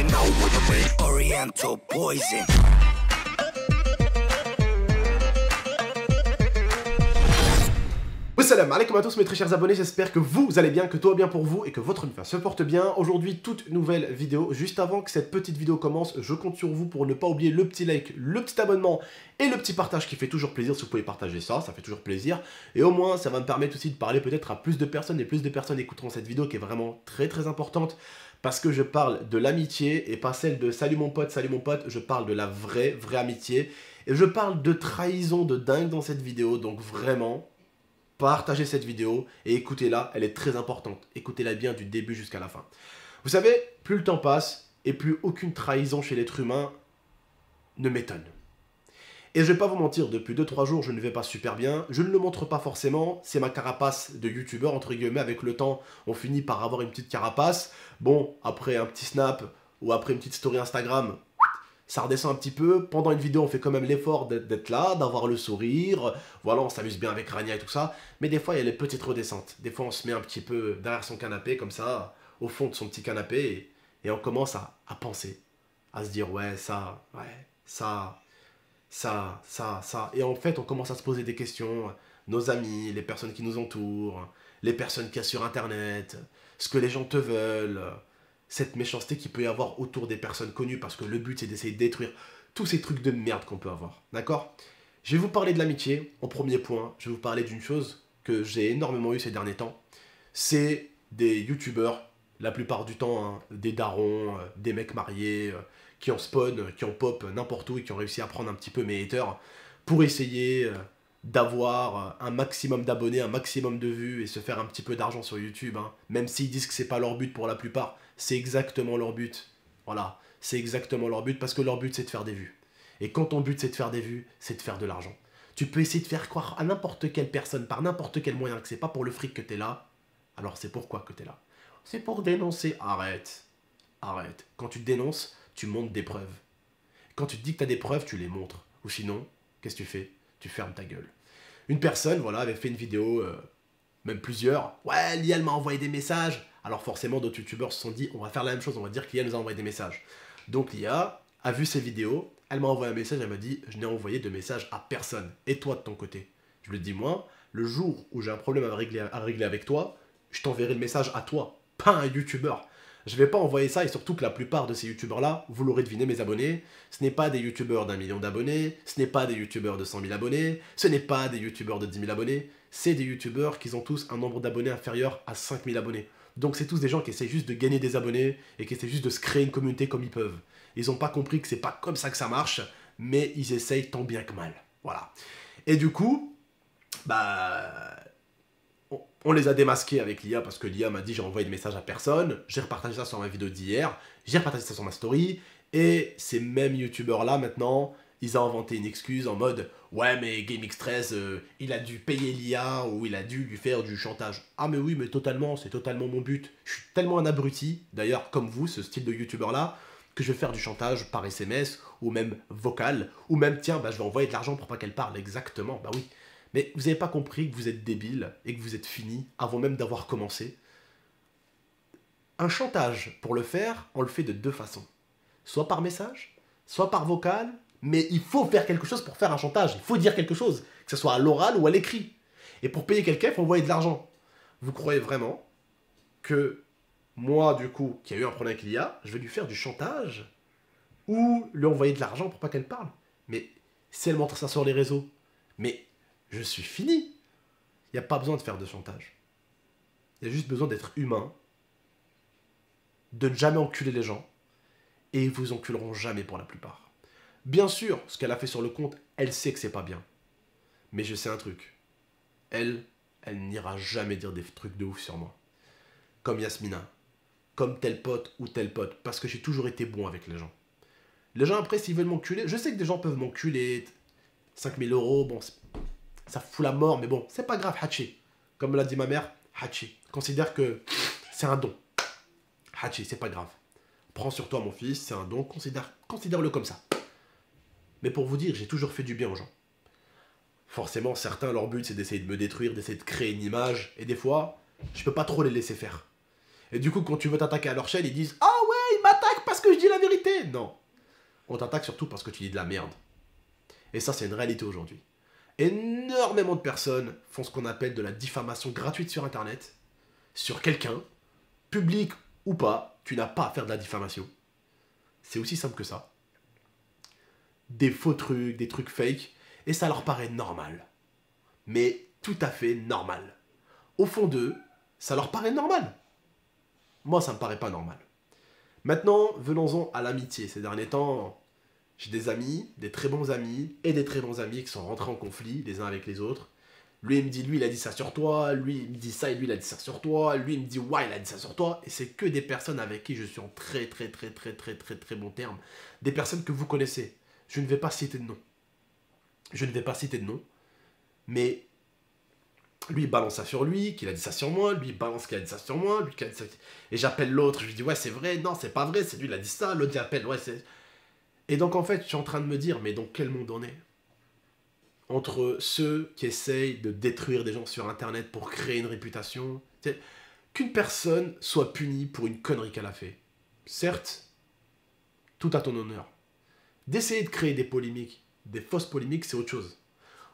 you know what it is. Oriental poison. Salam alaikum à tous mes très chers abonnés, j'espère que vous allez bien, que tout va bien pour vous et que votre vie se porte bien. Aujourd'hui, toute nouvelle vidéo. Juste avant que cette petite vidéo commence, je compte sur vous pour ne pas oublier le petit like, le petit abonnement et le petit partage qui fait toujours plaisir. Si vous pouvez partager ça, ça fait toujours plaisir. Et au moins, ça va me permettre aussi de parler peut-être à plus de personnes et plus de personnes écouteront cette vidéo qui est vraiment très importante. Parce que je parle de l'amitié et pas celle de salut mon pote, je parle de la vraie amitié. Et je parle de trahison de dingue dans cette vidéo, donc vraiment... partagez cette vidéo et écoutez-la, elle est très importante. Écoutez-la bien du début jusqu'à la fin. Vous savez, plus le temps passe et plus aucune trahison chez l'être humain ne m'étonne. Et je vais pas vous mentir, depuis 2-3 jours, je ne vais pas super bien. Je ne le montre pas forcément, c'est ma carapace de youtubeur, entre guillemets. Avec le temps, on finit par avoir une petite carapace. Bon, après un petit snap ou après une petite story Instagram... ça redescend un petit peu. Pendant une vidéo, on fait quand même l'effort d'être là, d'avoir le sourire. Voilà, on s'amuse bien avec Rania et tout ça. Mais des fois, il y a les petites redescentes. Des fois, on se met un petit peu derrière son canapé, comme ça, au fond de son petit canapé. Et on commence à penser. À se dire, ouais, ça, ça. Et en fait, on commence à se poser des questions. Nos amis, les personnes qui nous entourent, les personnes qu'il y a sur Internet, ce que les gens te veulent... cette méchanceté qu'il peut y avoir autour des personnes connues, parce que le but c'est d'essayer de détruire tous ces trucs de merde qu'on peut avoir, d'accord? Je vais vous parler de l'amitié, en premier point, je vais vous parler d'une chose que j'ai énormément eu ces derniers temps, c'est des youtubeurs, la plupart du temps, hein, des darons, des mecs mariés, qui en spawn, qui en pop n'importe où, et qui ont réussi à prendre un petit peu mes haters, pour essayer... d'avoir un maximum d'abonnés, un maximum de vues et se faire un petit peu d'argent sur YouTube, hein. Même s'ils disent que c'est pas leur but pour la plupart, c'est exactement leur but. Voilà, c'est exactement leur but parce que leur but c'est de faire des vues. Et quand ton but c'est de faire des vues, c'est de faire de l'argent. Tu peux essayer de faire croire à n'importe quelle personne, par n'importe quel moyen, que c'est pas pour le fric que t'es là, alors c'est pourquoi que t'es là. C'est pour dénoncer. Arrête. Arrête. Quand tu te dénonces, tu montres des preuves. Quand tu te dis que t'as des preuves, tu les montres. Ou sinon, qu'est-ce que tu fais? Tu fermes ta gueule. Une personne, voilà, avait fait une vidéo, même plusieurs. Ouais, Lia, elle m'a envoyé des messages. Alors forcément, d'autres youtubeurs se sont dit, on va faire la même chose, on va dire qu'Lia nous a envoyé des messages. Donc Lia a vu ces vidéos, elle m'a envoyé un message, elle m'a dit, je n'ai envoyé de message à personne. Et toi de ton côté? Je lui dis, moi, le jour où j'ai un problème à régler avec toi, je t'enverrai le message à toi, pas à un youtubeur. Je vais pas envoyer ça, et surtout que la plupart de ces youtubeurs-là, vous l'aurez deviné mes abonnés, ce n'est pas des youtubeurs d'1 million d'abonnés, ce n'est pas des youtubeurs de 100 000 abonnés, ce n'est pas des youtubeurs de 10 000 abonnés, c'est des youtubeurs qui ont tous un nombre d'abonnés inférieur à 5 000 abonnés. Donc c'est tous des gens qui essaient juste de gagner des abonnés, et qui essaient juste de se créer une communauté comme ils peuvent. Ils n'ont pas compris que c'est pas comme ça que ça marche, mais ils essayent tant bien que mal. Voilà. Et du coup, bah... on les a démasqués avec l'IA parce que l'IA m'a dit j'ai envoyé de messages à personne, j'ai repartagé ça sur ma vidéo d'hier, j'ai repartagé ça sur ma story, et ces mêmes youtubeurs là maintenant, ils ont inventé une excuse en mode ouais mais GameX13 il a dû payer l'IA ou il a dû lui faire du chantage. Ah mais oui mais totalement, c'est totalement mon but, je suis tellement un abruti, d'ailleurs comme vous, ce style de youtubeur là, que je vais faire du chantage par SMS ou même vocal, ou même tiens bah je vais envoyer de l'argent pour pas qu'elle parle, exactement, bah oui. Mais vous n'avez pas compris que vous êtes débile et que vous êtes fini avant même d'avoir commencé. Un chantage, pour le faire, on le fait de deux façons. Soit par message, soit par vocal, mais il faut faire quelque chose pour faire un chantage. Il faut dire quelque chose, que ce soit à l'oral ou à l'écrit. Et pour payer quelqu'un, il faut envoyer de l'argent. Vous croyez vraiment que moi, du coup, qui a eu un problème avec l'IA, je vais lui faire du chantage ou lui envoyer de l'argent pour pas qu'elle parle? Mais si elle montre ça sur les réseaux, mais... je suis fini. Il n'y a pas besoin de faire de chantage. Il y a juste besoin d'être humain, de ne jamais enculer les gens, et ils vous enculeront jamais pour la plupart. Bien sûr, ce qu'elle a fait sur le compte, elle sait que c'est pas bien. Mais je sais un truc. Elle n'ira jamais dire des trucs de ouf sur moi. Comme Yasmina. Comme tel pote ou tel pote. Parce que j'ai toujours été bon avec les gens. Les gens après, s'ils veulent m'enculer, je sais que des gens peuvent m'enculer. 5 000 €, bon... ça fout la mort, mais bon, c'est pas grave, Hachi. Comme l'a dit ma mère, Hachi. Considère que c'est un don. Hachi, c'est pas grave. Prends sur toi, mon fils, c'est un don, considère-le comme ça. Mais pour vous dire, j'ai toujours fait du bien aux gens. Forcément, certains, leur but, c'est d'essayer de me détruire, d'essayer de créer une image, et des fois, je peux pas trop les laisser faire. Et du coup, quand tu veux t'attaquer à leur chaîne, ils disent « Ah ouais, il m'attaque parce parce que je dis la vérité. Non. On t'attaque surtout parce que tu dis de la merde. Et ça, c'est une réalité aujourd'hui. Énormément de personnes font ce qu'on appelle de la diffamation gratuite sur Internet, sur quelqu'un, public ou pas, tu n'as pas à faire de la diffamation. C'est aussi simple que ça. Des faux trucs, des trucs fake, et ça leur paraît normal. Mais tout à fait normal. Au fond d'eux, ça leur paraît normal. Moi, ça me paraît pas normal. Maintenant, venons-en à l'amitié. Ces derniers temps, j'ai des amis, des très bons amis, et des très bons amis qui sont rentrés en conflit les uns avec les autres. Lui, il me dit, lui, il a dit ça sur toi. Lui, il me dit ça, et lui, il a dit ça sur toi. Lui, il me dit, ouais, il a dit ça sur toi. Et c'est que des personnes avec qui je suis en très bon terme. Des personnes que vous connaissez. Je ne vais pas citer de nom. Je ne vais pas citer de nom. Mais lui, il balance ça sur lui, qu'il a dit ça sur moi. Lui, il balance qu'il a dit ça sur moi. Lui, qu'il a dit ça... Et j'appelle l'autre, je lui dis, ouais, c'est vrai. Non, c'est pas vrai. C'est lui, il a dit ça. L'autre, il appelle, ouais, c'est... Et donc, en fait, je suis en train de me dire, mais dans quel monde on est? Entre ceux qui essayent de détruire des gens sur Internet pour créer une réputation, qu'une personne soit punie pour une connerie qu'elle a fait. Certes, tout à ton honneur. D'essayer de créer des polémiques, des fausses polémiques, c'est autre chose.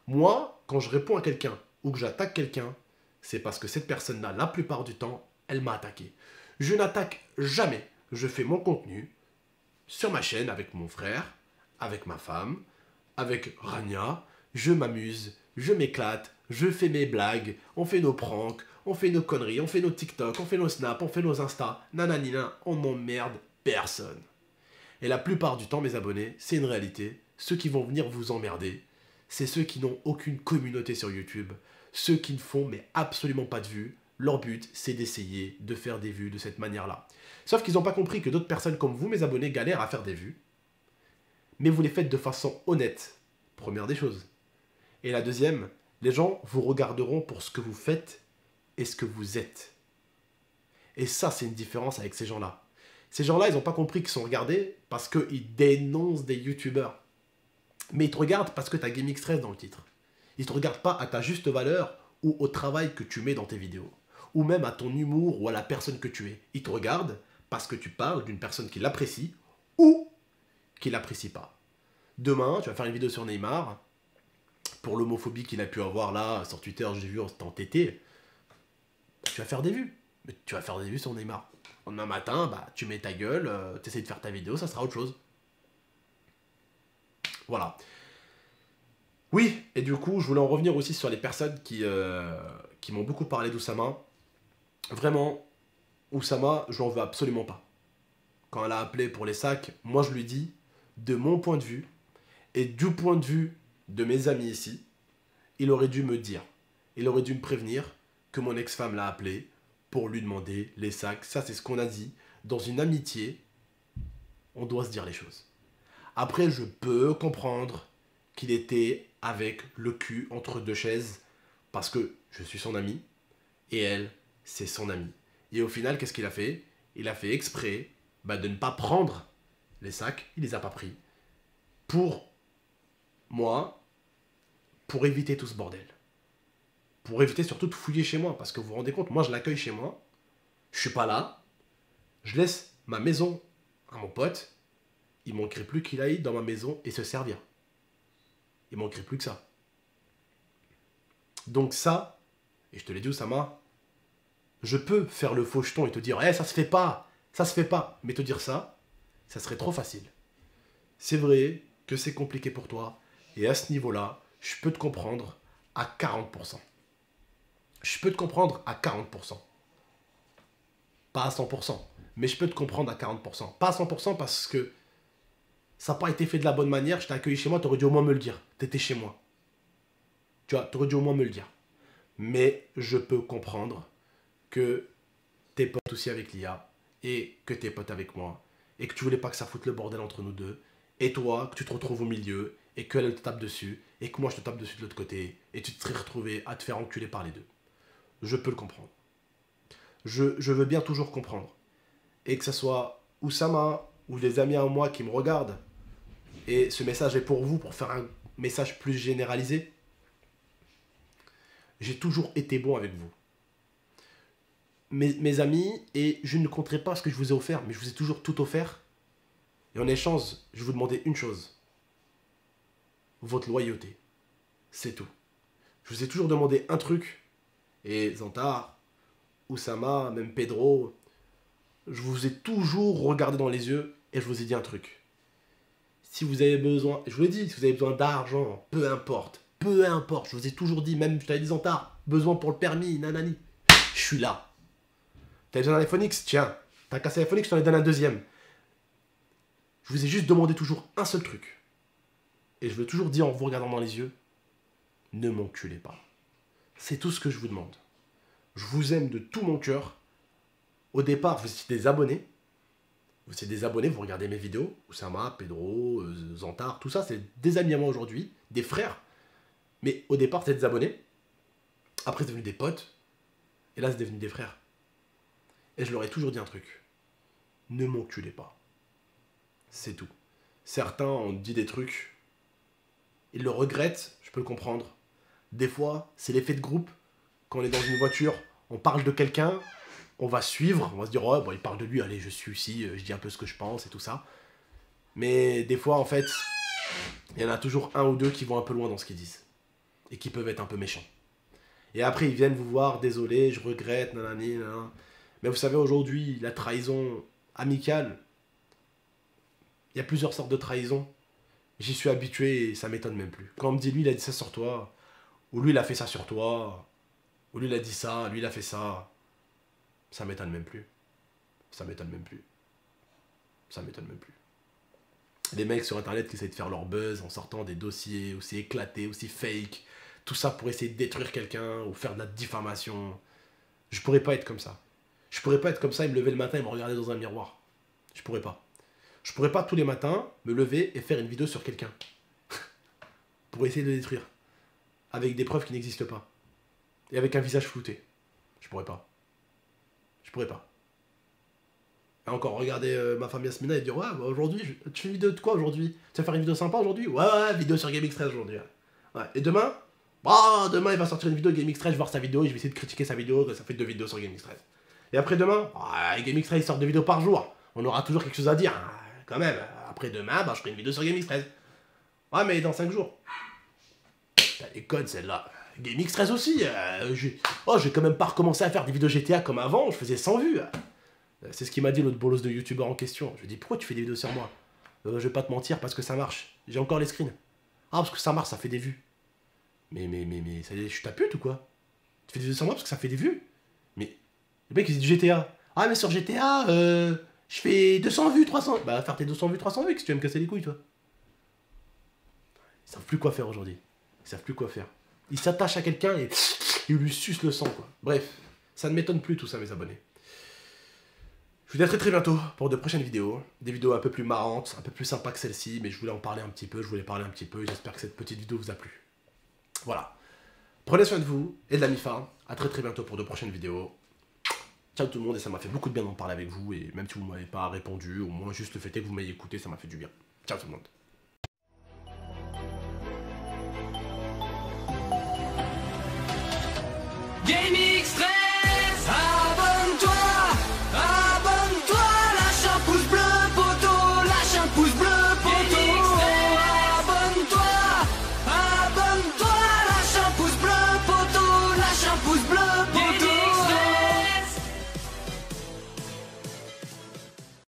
Moi, quand je réponds à quelqu'un ou que j'attaque quelqu'un, c'est parce que cette personne-là, la plupart du temps, elle m'a attaqué. Je n'attaque jamais. Je fais mon contenu sur ma chaîne avec mon frère, avec ma femme, avec Rania. Je m'amuse, je m'éclate, je fais mes blagues, on fait nos pranks, on fait nos conneries, on fait nos TikTok, on fait nos Snap, on fait nos Insta, nananina, on n'emmerde personne. Et la plupart du temps, mes abonnés, c'est une réalité. Ceux qui vont venir vous emmerder, c'est ceux qui n'ont aucune communauté sur YouTube, ceux qui ne font mais absolument pas de vues. Leur but, c'est d'essayer de faire des vues de cette manière-là. Sauf qu'ils n'ont pas compris que d'autres personnes comme vous, mes abonnés, galèrent à faire des vues. Mais vous les faites de façon honnête. Première des choses. Et la deuxième, les gens vous regarderont pour ce que vous faites et ce que vous êtes. Et ça, c'est une différence avec ces gens-là. Ces gens-là, ils n'ont pas compris qu'ils sont regardés parce qu'ils dénoncent des youtubeurs. Mais ils te regardent parce que tu as Gaming Stress dans le titre. Ils ne te regardent pas à ta juste valeur ou au travail que tu mets dans tes vidéos. Ou même à ton humour ou à la personne que tu es. Ils te regardent parce que tu parles d'une personne qui l'apprécie ou qui ne l'apprécie pas. Demain, tu vas faire une vidéo sur Neymar. Pour l'homophobie qu'il a pu avoir là, sur Twitter, j'ai vu, en TT, tu vas faire des vues. Mais tu vas faire des vues sur Neymar. Demain matin, bah, tu mets ta gueule, tu essaies de faire ta vidéo, ça sera autre chose. Voilà. Oui, et du coup, je voulais en revenir aussi sur les personnes qui m'ont beaucoup parlé d'Oussama. Vraiment, Oussama, je l'en veux absolument pas. Quand elle a appelé pour les sacs, moi je lui dis, de mon point de vue, et du point de vue de mes amis ici, il aurait dû me dire, il aurait dû me prévenir que mon ex-femme l'a appelé pour lui demander les sacs. Ça, c'est ce qu'on a dit. Dans une amitié, on doit se dire les choses. Après, je peux comprendre qu'il était avec le cul entre deux chaises parce que je suis son ami et elle, c'est son amie. Et au final, qu'est-ce qu'il a fait? Il a fait exprès de ne pas prendre les sacs, il les a pas pris. Pour moi, pour éviter tout ce bordel. Pour éviter surtout de fouiller chez moi. Parce que vous vous rendez compte, moi je l'accueille chez moi. Je suis pas là. Je laisse ma maison à mon pote. Il manquerait plus qu'il aille dans ma maison et se servir. Il manquerait plus que ça. Donc ça, et je te l'ai dit Oussama, je peux faire le faucheton et te dire ça se fait pas, ça se fait pas. Mais te dire ça, ça serait trop facile. C'est vrai que c'est compliqué pour toi. Et à ce niveau-là, je peux te comprendre à 40%. Je peux te comprendre à 40%. Pas à 100%, mais je peux te comprendre à 40%. Pas à 100% parce que ça n'a pas été fait de la bonne manière. Je t'ai accueilli chez moi, tu aurais dû au moins me le dire. Tu étais chez moi. Tu vois, tu aurais dû au moins me le dire. Mais je peux comprendre que t'es pote aussi avec l'IA et que t'es pote avec moi et que tu voulais pas que ça foute le bordel entre nous deux. Et toi, que tu te retrouves au milieu et qu'elle te tape dessus et que moi je te tape dessus de l'autre côté et tu te serais retrouvé à te faire enculer par les deux. Je peux le comprendre. Je veux bien toujours comprendre. Et que ce soit Oussama ou des amis à moi qui me regardent, et ce message est pour vous, pour faire un message plus généralisé, j'ai toujours été bon avec vous. Mes amis, et je ne compterai pas ce que je vous ai offert, mais je vous ai toujours tout offert Et en échange, je vous demandais une chose. Votre loyauté. C'est tout. Je vous ai toujours demandé un truc. Et Zantar, Oussama, même Pedro, je vous ai toujours regardé dans les yeux et je vous ai dit un truc. Si vous avez besoin, je vous l'ai dit, si vous avez besoin d'argent, peu importe, je vous ai toujours dit, même je t'avais dit Zantar, besoin pour le permis, nanani, je suis là. T'as besoin d'un iPhone X, tiens, t'as cassé l'iPhone X, je t'en ai donné un deuxième. Je vous ai juste demandé toujours un seul truc. Et je veux toujours dire en vous regardant dans les yeux, ne m'enculez pas. C'est tout ce que je vous demande. Je vous aime de tout mon cœur. Au départ, vous étiez des abonnés. Vous êtes des abonnés, vous regardez mes vidéos. Oussama, Pedro, Zantar, tout ça, c'est des amis à moi aujourd'hui, des frères. Mais au départ, c'est des abonnés. Après, c'est devenu des potes. Et là, c'est devenu des frères. Et je leur ai toujours dit un truc. Ne m'enculez pas. C'est tout. Certains ont dit des trucs. Ils le regrettent, je peux le comprendre. Des fois, c'est l'effet de groupe. Quand on est dans une voiture, on parle de quelqu'un, on va suivre, on va se dire, oh, bon, il parle de lui, allez, je suis ici, je dis un peu ce que je pense et tout ça. Mais des fois, en fait, il y en a toujours un ou deux qui vont un peu loin dans ce qu'ils disent. Et qui peuvent être un peu méchants. Et après, ils viennent vous voir, désolé, je regrette, nanani, nanana. Mais vous savez, aujourd'hui, la trahison amicale, il y a plusieurs sortes de trahison. J'y suis habitué et ça m'étonne même plus. Quand on me dit, lui, il a dit ça sur toi, ou lui, il a fait ça sur toi, ou lui, il a dit ça, lui, il a fait ça, ça m'étonne même plus. Ça m'étonne même plus. Ça m'étonne même plus. Les mecs sur internet qui essayent de faire leur buzz en sortant des dossiers aussi éclatés, aussi fake, tout ça pour essayer de détruire quelqu'un ou faire de la diffamation. Je pourrais pas être comme ça. Je pourrais pas être comme ça et me lever le matin et me regarder dans un miroir. Je pourrais pas. Je pourrais pas tous les matins me lever et faire une vidéo sur quelqu'un. Pour essayer de le détruire. Avec des preuves qui n'existent pas. Et avec un visage flouté. Je pourrais pas. Je pourrais pas. Et encore, regardez ma femme Yasmina et dire, ouais, bah aujourd'hui, tu fais une vidéo de quoi aujourd'hui? Tu vas faire une vidéo sympa aujourd'hui? Ouais, vidéo sur GameX13 aujourd'hui. Ouais. Et demain? Bah, demain il va sortir une vidéo de GameX13, je vais voir sa vidéo et je vais essayer de critiquer sa vidéo, ça fait 2 vidéos sur GameX13. Et après demain, GameX13 il sort 2 vidéos par jour. On aura toujours quelque chose à dire. Quand même, après demain, bah, je ferai une vidéo sur GameX13. Ouais, mais dans 5 jours. T'as les codes celle-là. GameX13 aussi. J'ai quand même pas recommencé à faire des vidéos GTA comme avant, je faisais 100 vues. C'est ce qu'il m'a dit l'autre bolos de youtubeur en question. Je lui ai dit, pourquoi tu fais des vidéos sur moi? Je vais pas te mentir, parce que ça marche. J'ai encore les screens. Ah, parce que ça marche, ça fait des vues. Mais, ça y est, je suis ta pute ou quoi? Tu fais des vidéos sur moi parce que ça fait des vues? Mais, le mec il dit du GTA. Ah, mais sur GTA, je fais 200 vues, 300. Bah, faire tes 200 vues, 300 vues, si tu veux me casser les couilles, toi. Ils savent plus quoi faire aujourd'hui. Ils savent plus quoi faire. Ils s'attachent à quelqu'un et ils lui sucent le sang, quoi. Bref, ça ne m'étonne plus tout ça, mes abonnés. Je vous dis à très bientôt pour de prochaines vidéos. Des vidéos un peu plus marrantes, un peu plus sympas que celle-ci, mais je voulais en parler un petit peu, j'espère que cette petite vidéo vous a plu. Voilà. Prenez soin de vous et de la MIFA. À très bientôt pour de prochaines vidéos. Ciao tout le monde et ça m'a fait beaucoup de bien d'en parler avec vous et même si vous ne m'avez pas répondu, au moins juste le fait que vous m'ayez écouté, ça m'a fait du bien. Ciao tout le monde. Gaming